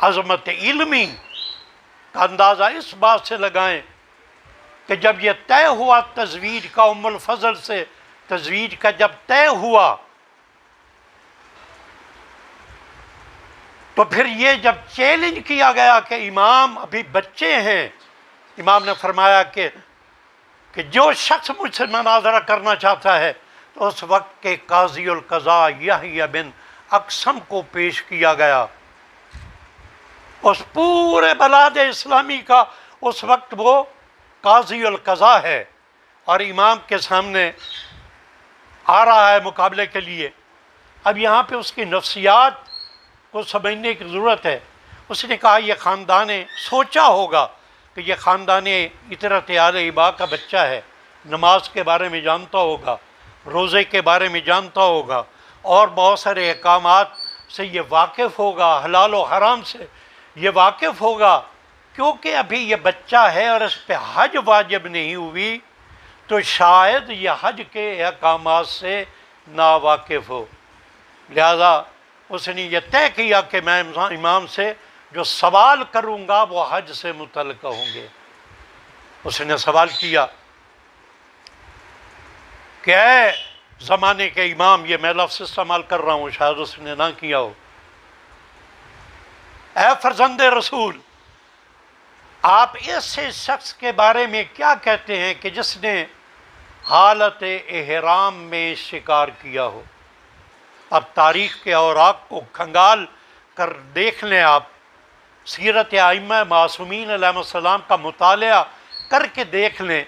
عظمت علمی کا اندازہ اس بات سے لگائیں کہ جب یہ طے ہوا تزویج کا، ام الفضل سے تزویج کا جب طے ہوا، تو پھر یہ جب چیلنج کیا گیا کہ امام ابھی بچے ہیں، امام نے فرمایا کہ جو شخص مجھ سے مناظرہ کرنا چاہتا ہے، تو اس وقت کے قاضی القضاء یحییٰ بن اقسم کو پیش کیا گیا۔ اس پورے بلاد اسلامی کا اس وقت وہ قاضی القضاء ہے، اور امام کے سامنے آ رہا ہے مقابلے کے لیے۔ اب یہاں پہ اس کی نفسیات کو سمجھنے کی ضرورت ہے۔ اس نے کہا یہ خاندان، سوچا ہوگا کہ یہ خاندان اطرت آل ابا کا بچہ ہے، نماز کے بارے میں جانتا ہوگا، روزے کے بارے میں جانتا ہوگا، اور بہت سارے احکامات سے یہ واقف ہوگا، حلال و حرام سے یہ واقف ہوگا۔ کیونکہ ابھی یہ بچہ ہے اور اس پہ حج واجب نہیں ہوئی، تو شاید یہ حج کے احکامات سے ناواقف ہو، لہذا اس نے یہ طے کیا کہ میں امام سے جو سوال کروں گا وہ حج سے متعلق ہوں گے۔ اس نے سوال کیا کہ اے زمانے کے امام، یہ میں لفظ استعمال کر رہا ہوں، شاید اس نے نہ کیا ہو، اے فرزند رسول، آپ ایسے شخص کے بارے میں کیا کہتے ہیں کہ جس نے حالت احرام میں شکار کیا ہو؟ اب تاریخ کے اوراق کو کھنگال کر دیکھ لیں، آپ سیرت ائمہ معصومین علیہ السلام کا مطالعہ کر کے دیکھ لیں۔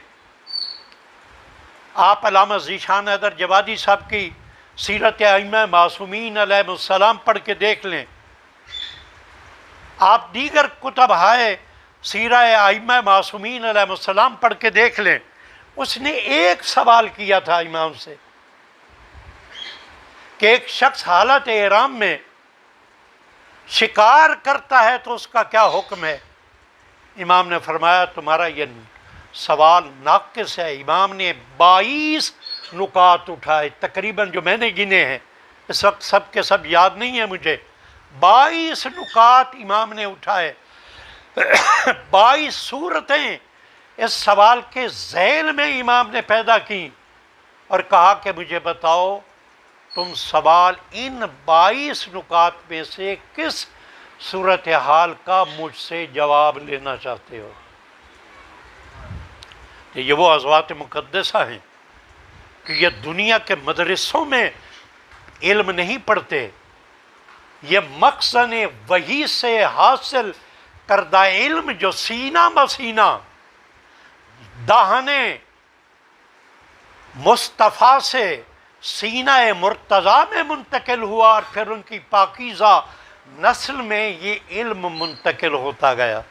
آپ علامہ ذیشان حیدر جوادی صاحب کی سیرت ائمہ معصومین علیہ السلام پڑھ کے دیکھ لیں، آپ دیگر کتب ہے سیرہ ائمہ معصومین علیہ السلام پڑھ کے دیکھ لیں۔ اس نے ایک سوال کیا تھا امام سے کہ ایک شخص حالت احرام میں شکار کرتا ہے تو اس کا کیا حکم ہے؟ امام نے فرمایا تمہارا یہ سوال ناقص ہے۔ امام نے 22 نکات اٹھائے، تقریباً جو میں نے گنے ہیں، اس وقت سب کے سب یاد نہیں ہے مجھے، 22 نکات امام نے اٹھائے، 22 صورتیں اس سوال کے ذیل میں امام نے پیدا کی، اور کہا کہ مجھے بتاؤ تم سوال ان 22 نکات میں سے کس صورتحال کا مجھ سے جواب لینا چاہتے ہو؟ یہ وہ ازوات مقدسہ ہیں کہ یہ دنیا کے مدرسوں میں علم نہیں پڑھتے، یہ مخزن وحی سے حاصل کردہ علم جو سینہ بسینہ دہنے مصطفیٰ سے سینہ مرتضیٰ میں منتقل ہوا، اور پھر ان کی پاکیزہ نسل میں یہ علم منتقل ہوتا گیا۔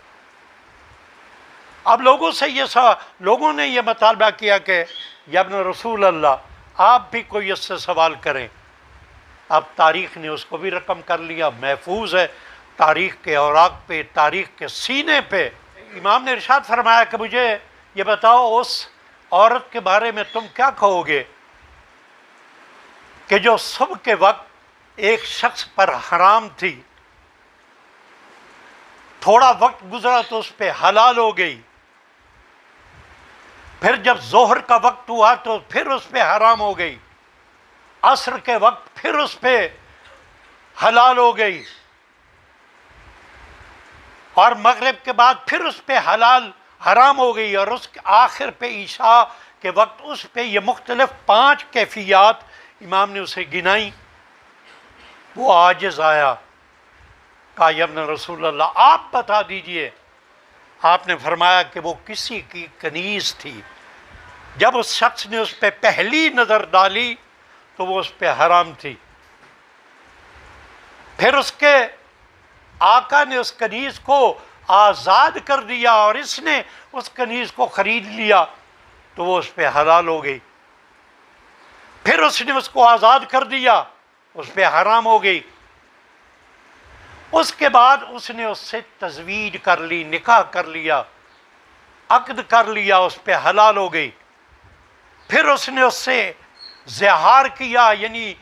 اب لوگوں نے یہ مطالبہ کیا کہ یا ابن رسول اللہ آپ بھی کوئی اس سے سوال کریں۔ اب تاریخ نے اس کو بھی رقم کر لیا، محفوظ ہے تاریخ کے اوراق پہ، تاریخ کے سینے پہ۔ امام نے ارشاد فرمایا کہ مجھے یہ بتاؤ اس عورت کے بارے میں تم کیا کہو گے کہ جو صبح کے وقت ایک شخص پر حرام تھی، تھوڑا وقت گزرا تو اس پہ حلال ہو گئی، پھر جب ظہر کا وقت ہوا تو پھر اس پہ حرام ہو گئی، عصر کے وقت پھر اس پہ حلال ہو گئی، اور مغرب کے بعد پھر اس پہ حرام ہو گئی، اور اس کے آخر پہ عشاء کے وقت اس پہ یہ مختلف 5 کیفیات امام نے اسے گنائی۔ وہ عاجز آیا، کہا یا ابن رسول اللہ آپ بتا دیجئے۔ آپ نے فرمایا کہ وہ کسی کی کنیز تھی، جب اس شخص نے اس پہ پہلی نظر ڈالی تو وہ اس پہ حرام تھی، پھر اس کے آقا نے اس کنیز کو آزاد کر دیا اور اس نے اس کنیز کو خرید لیا تو وہ اس پہ حلال ہو گئی، پھر اس نے اس کو آزاد کر دیا، اس پہ حرام ہو گئی، اس کے بعد اس نے اس سے تزویج کر لی، نکاح کر لیا، عقد کر لیا، اس پہ حلال ہو گئی، پھر اس نے اس سے زہار کیا، یعنی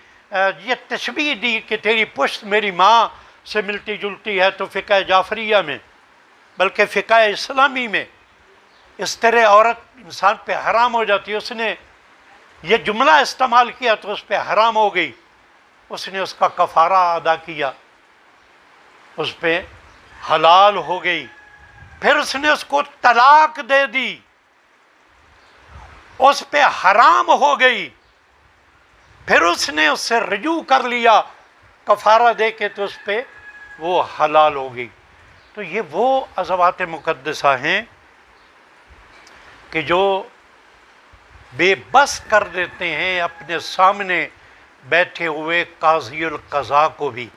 یہ تشبیہ دی کہ تیری پشت میری ماں سے ملتی جلتی ہے تو فقہ جعفریہ میں، بلکہ فقہ اسلامی میں اس طرح عورت انسان پہ حرام ہو جاتی ہے. اس نے یہ جملہ استعمال کیا تو اس پہ حرام ہو گئی، اس نے اس کا کفارہ ادا کیا، اس پہ حلال ہو گئی. پھر اس نے اس کو طلاق دے دی، اس پہ حرام ہو گئی. پھر اس نے اس سے رجوع کر لیا کفارہ دے کے تو اس پہ وہ حلال ہو گئی. تو یہ وہ عزوات مقدسہ ہیں کہ جو بے بس کر دیتے ہیں اپنے سامنے بیٹھے ہوئے قاضی القضاء کو بھی.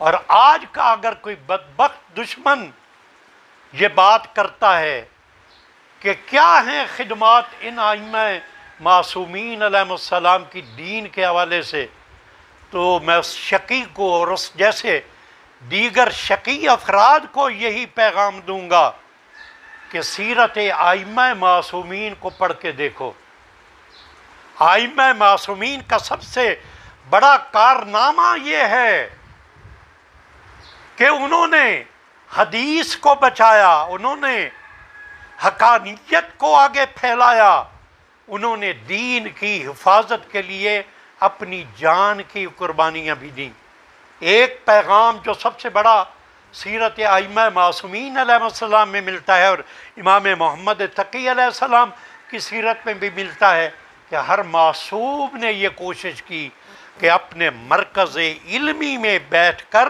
اور آج کا اگر کوئی بدبخت دشمن یہ بات کرتا ہے کہ کیا ہیں خدمات ان ائمہ معصومین علیہ السلام کی دین کے حوالے سے، تو میں اس شقی کو اور اس جیسے دیگر شقی افراد کو یہی پیغام دوں گا کہ سیرت ائمہ معصومین کو پڑھ کے دیکھو. ائمہ معصومین کا سب سے بڑا کارنامہ یہ ہے کہ انہوں نے حدیث کو بچایا، انہوں نے حقانیت کو آگے پھیلایا، انہوں نے دین کی حفاظت کے لیے اپنی جان کی قربانیاں بھی دیں. ایک پیغام جو سب سے بڑا سیرت ائمہ معصومین علیہ السلام میں ملتا ہے اور امام محمد تقی علیہ السلام کی سیرت میں بھی ملتا ہے کہ ہر معصوم نے یہ کوشش کی کہ اپنے مرکز علمی میں بیٹھ کر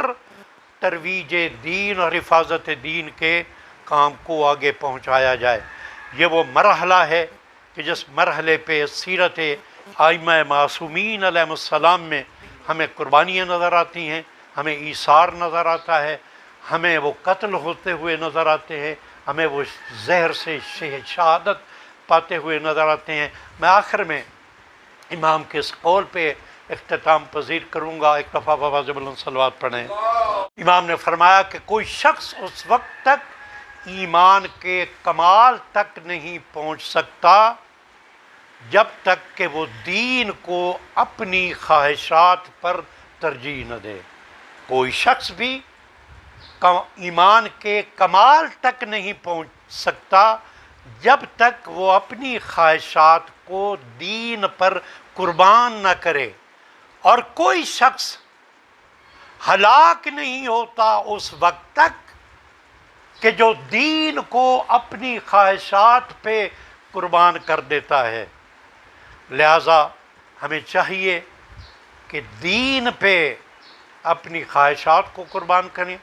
ترویج دین اور حفاظت دین کے کام کو آگے پہنچایا جائے. یہ وہ مرحلہ ہے کہ جس مرحلے پہ سیرت ائمہ معصومین علیہ السلام میں ہمیں قربانیاں نظر آتی ہیں، ہمیں ایثار نظر آتا ہے، ہمیں وہ قتل ہوتے ہوئے نظر آتے ہیں، ہمیں وہ زہر سے شہادت پاتے ہوئے نظر آتے ہیں. میں آخر میں امام کے اس قول پہ اختتام پذیر کروں گا. ایک دفعہ بابا بلند صلوات پڑھیں. امام نے فرمایا کہ کوئی شخص اس وقت تک ایمان کے کمال تک نہیں پہنچ سکتا جب تک کہ وہ دین کو اپنی خواہشات پر ترجیح نہ دے. کوئی شخص بھی ایمان کے کمال تک نہیں پہنچ سکتا جب تک وہ اپنی خواہشات کو دین پر قربان نہ کرے. اور کوئی شخص ہلاک نہیں ہوتا اس وقت تک کہ جو دین کو اپنی خواہشات پہ قربان کر دیتا ہے. لہذا ہمیں چاہیے کہ دین پہ اپنی خواہشات کو قربان کریں،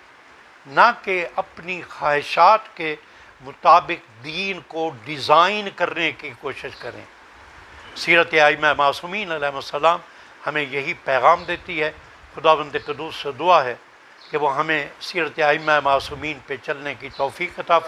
نہ کہ اپنی خواہشات کے مطابق دین کو ڈیزائن کرنے کی کوشش کریں. سیرت ائمہ معصومین علیہ السلام ہمیں یہی پیغام دیتی ہے. خداوند قدوس سے دعا ہے کہ وہ ہمیں سیرت ائمہ معصومین پہ چلنے کی توفیق عطا